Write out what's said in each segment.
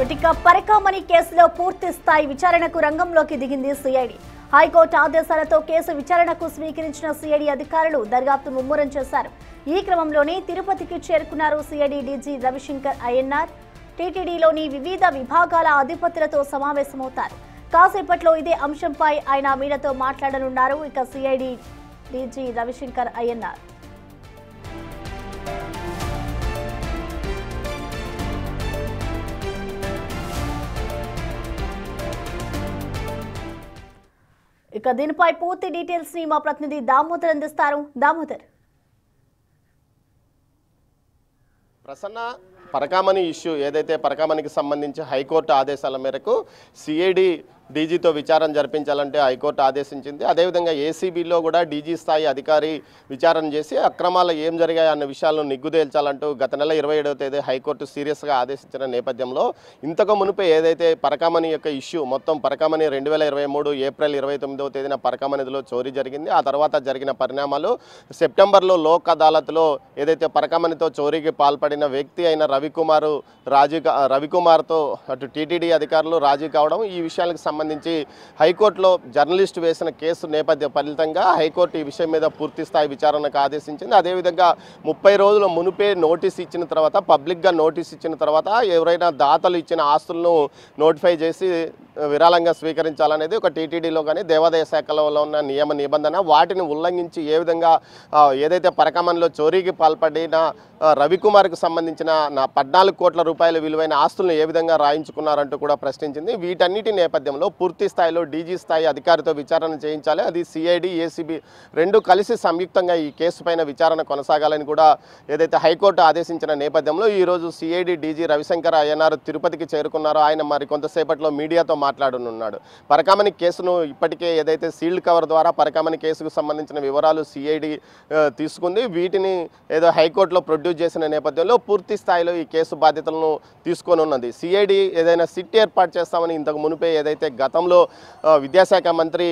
ఇక పరకామణి కేసులో పూర్తి స్థాయి విచారణకు రంగంలోకి దిగింది సిఐడి. హైకోర్టు ఆదేశాలతో కేసు విచారణకు స్వీకరించిన సిఐడి అధికారులు దర్యాప్తు ముమ్మరం చేశారు. ఈ క్రమంలోనే తిరుపతికి చేరుకున్నారు సిఐడి డీజీ రవిశంకర్ అయ్యన్నార్. టీటీడీలోని వివిధ విభాగాల అధిపతులతో సమావేశమవుతారు. కాసేపట్లో ఇదే అంశంపై ఆయన మీడియాతో మాట్లాడనున్నారు. ఇక సిఐడి డీజీ రవిశంకర్ అయ్యన్నార్ ఇక దీనిపై పూర్తి డీటెయిల్స్ ని మా ప్రతినిధి దామోదర్ అందిస్తారు. దామోదర్, ప్రసన్న, పరకామణి ఇష్యూ ఏదైతే పరకామణికి సంబంధించి హైకోర్టు ఆదేశాల మేరకు సిఐడి డీజీతో విచారణ జరిపించాలంటే హైకోర్టు ఆదేశించింది. అదేవిధంగా ఏసీబీలో కూడా డీజీ స్థాయి అధికారి విచారణ చేసి అక్రమాలు ఏం జరిగాయి అన్న విషయాలను నిగ్గుదేల్చాలంటూ గత నెల 27వ తేదీ హైకోర్టు సీరియస్గా ఆదేశించిన నేపథ్యంలో ఇంతకు మునుపే ఏదైతే పరకామణి యొక్క ఇష్యూ మొత్తం పరకామణి 2023 ఏప్రిల్ 29వ తేదీన పరకామణిలో చోరీ జరిగింది. ఆ తర్వాత జరిగిన పరిణామాలు సెప్టెంబర్లో లోక్ అదాలత్లో ఏదైతే పరకామణితో చోరీకి పాల్పడిన వ్యక్తి అయిన రవికుమార్తో అటు టీటీడీ అధికారులు రాజీ కావడం, ఈ విషయాలకు సంబంధించి హైకోర్టులో జర్నలిస్టు వేసిన కేసు నేపథ్య ఫలితంగా హైకోర్టు ఈ విషయం మీద పూర్తి స్థాయి విచారణకు ఆదేశించింది. అదేవిధంగా 30 రోజుల మునుపే నోటీస్ ఇచ్చిన తర్వాత, పబ్లిక్గా నోటీస్ ఇచ్చిన తర్వాత ఎవరైనా దాతలు ఇచ్చిన ఆస్తులను నోటిఫై చేసి విరాళంగా స్వీకరించాలనేది ఒక టీటీడీలో కానీ దేవాదాయ శాఖలో ఉన్న నియమ నిబంధన. వాటిని ఉల్లంఘించి ఏ విధంగా ఏదైతే పరకామణిలో చోరీకి పాల్పడిన రవికుమార్కు సంబంధించిన 14 కోట్ల రూపాయల విలువైన ఆస్తులను ఏ విధంగా రాయించుకున్నారంటూ కూడా ప్రశ్నించింది. వీటన్నిటి నేపథ్యంలో పూర్తి స్థాయిలో డీజీ స్థాయి అధికారితో విచారణ చేయించాలి. అది సిఐడి, ఏసీబీ రెండు కలిసి సంయుక్తంగా ఈ కేసు పైన విచారణ కొనసాగాలని కూడా ఏదైతే హైకోర్టు ఆదేశించిన నేపథ్యంలో ఈరోజు సిఐడి డీజీ రవిశంకర్ అయ్యన్నార్ తిరుపతికి చేరుకున్నారో ఆయన మరి కొంతసేపట్లో మీడియాతో మాట్లాడనున్నాడు. పరకామణి కేసును ఇప్పటికే ఏదైతే సీల్డ్ కవర్ ద్వారా పరకామణి కేసుకు సంబంధించిన వివరాలు సిఐడి తీసుకుంది. వీటిని ఏదో హైకోర్టులో ప్రొడ్యూస్ చేసిన నేపథ్యంలో పూర్తి స్థాయిలో ఈ కేసు బాధ్యతలను తీసుకొని ఉన్నది. సిఐడి ఏదైనా సిట్ ఏర్పాటు చేస్తామని ఇంతకు మునిపే ఏదైతే గతంలో విద్యాశాఖ మంత్రి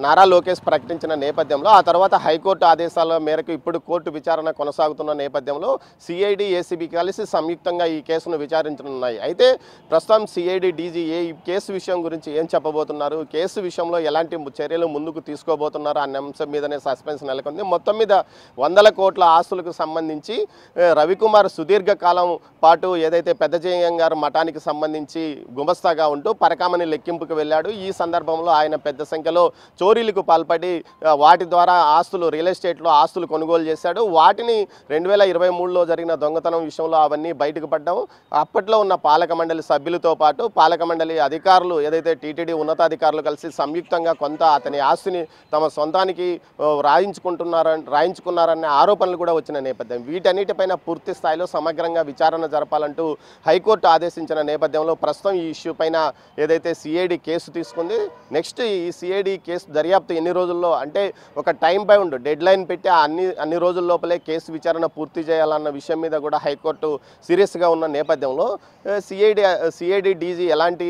నారా లోకేష్ ప్రకటించిన నేపథ్యంలో ఆ తర్వాత హైకోర్టు ఆదేశాల మేరకు ఇప్పుడు కోర్టు విచారణ కొనసాగుతున్న నేపథ్యంలో సిఐడి, ఏసీబీ కలిసి సంయుక్తంగా ఈ కేసును విచారించనున్నాయి. అయితే ప్రస్తుతం సిఐడి డీజీ ఈ కేసు విషయం గురించి ఏం చెప్పబోతున్నారు, కేసు విషయంలో ఎలాంటి చర్యలు ముందుకు తీసుకోబోతున్నారు అనే అంశం మీదనే సస్పెన్స్ నెలకొంది. మొత్తం మీద 100 కోట్ల ఆస్తులకు సంబంధించి రవికుమార్ సుదీర్ఘకాలం పాటు ఏదైతే పెద్దజేయం గారు మఠానికి సంబంధించి గుమస్తాగా ఉంటూ పరకామణి లెక్కింపుకు వెళ్ళాడు. ఈ సందర్భంలో ఆయన పెద్ద సంఖ్యలో చోరీలకు పాల్పడి వాటి ద్వారా ఆస్తులు, రియల్ ఎస్టేట్లో ఆస్తులు కొనుగోలు చేశాడు. వాటిని 2023లో జరిగిన దొంగతనం విషయంలో అవన్నీ బయటకు పడ్డాము. అప్పట్లో ఉన్న పాలక మండలి సభ్యులతో పాటు పాలక మండలి అధికారులు ఏదైతే టీటీడీ ఉన్నతాధికారులు కలిసి సంయుక్తంగా కొంత అతని ఆస్తిని తమ సొంతానికి రాయించుకున్నారనే ఆరోపణలు కూడా వచ్చిన నేపథ్యం. వీటన్నిటిపైన పూర్తి స్థాయిలో సమగ్రంగా విచారణ జరపాలంటూ హైకోర్టు ఆదేశించిన నేపథ్యంలో ప్రస్తుతం ఈ ఇష్యూ పైన ఏదైతే సిఐడి కేసు తీసుకుంది, నెక్స్ట్ ఈ సిఐడి కేసు దర్యాప్తు ఎన్ని రోజుల్లో అంటే ఒక టైం బౌండ్ డెడ్ లైన్ పెట్టి అన్ని రోజుల లోపలే కేసు విచారణ పూర్తి చేయాలన్న విషయం మీద కూడా హైకోర్టు సీరియస్గా ఉన్న నేపథ్యంలో సిఐడి డీజీ ఎలాంటి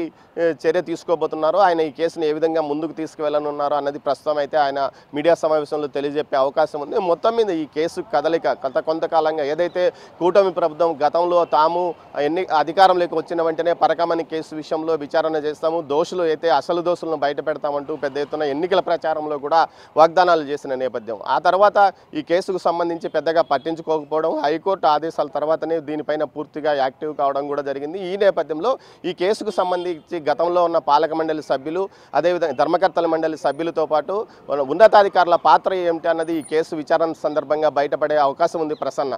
చర్య తీసుకోబోతున్నారో, ఆయన ఈ కేసును ఏ విధంగా ముందుకు తీసుకువెళ్ళనున్నారో అన్నది ప్రస్తుతం అయితే ఆయన మీడియా సమావేశంలో తెలియజెప్పే అవకాశం ఉంది. మొత్తం మీద ఈ కేసు కదలిక కొంతకాలంగా ఏదైతే కూటమి ప్రభుత్వం గతంలో తాము అధికారంలోకి వచ్చిన వెంటనే పరకామణి కేసు విషయంలో విచారణ చేస్తాము, దోషులు అయితే అసలు దోషులను బయట పెడతామంటూ పెద్ద ఎత్తున ఎన్నికల ప్రచారంలో కూడా వాగ్దానాలు చేసిన నేపథ్యం. ఆ తర్వాత ఈ కేసుకు సంబంధించి పెద్దగా పట్టించుకోకపోవడం, హైకోర్టు ఆదేశాల తర్వాతనే దీనిపైన పూర్తిగా యాక్టివ్ కావడం కూడా జరిగింది. ఈ నేపథ్యంలో ఈ కేసుకు సంబంధించి గతంలో ఉన్న పాలక మండలి సభ్యులు, అదేవిధంగా ధర్మకర్తల మండలి సభ్యులతో పాటు ఉన్నతాధికారుల పాత్ర ఏమిటి అన్నది ఈ కేసు విచారణ సందర్భంగా బయటపడే అవకాశం ఉంది. Prasanna.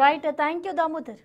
Right, thank you Damodar.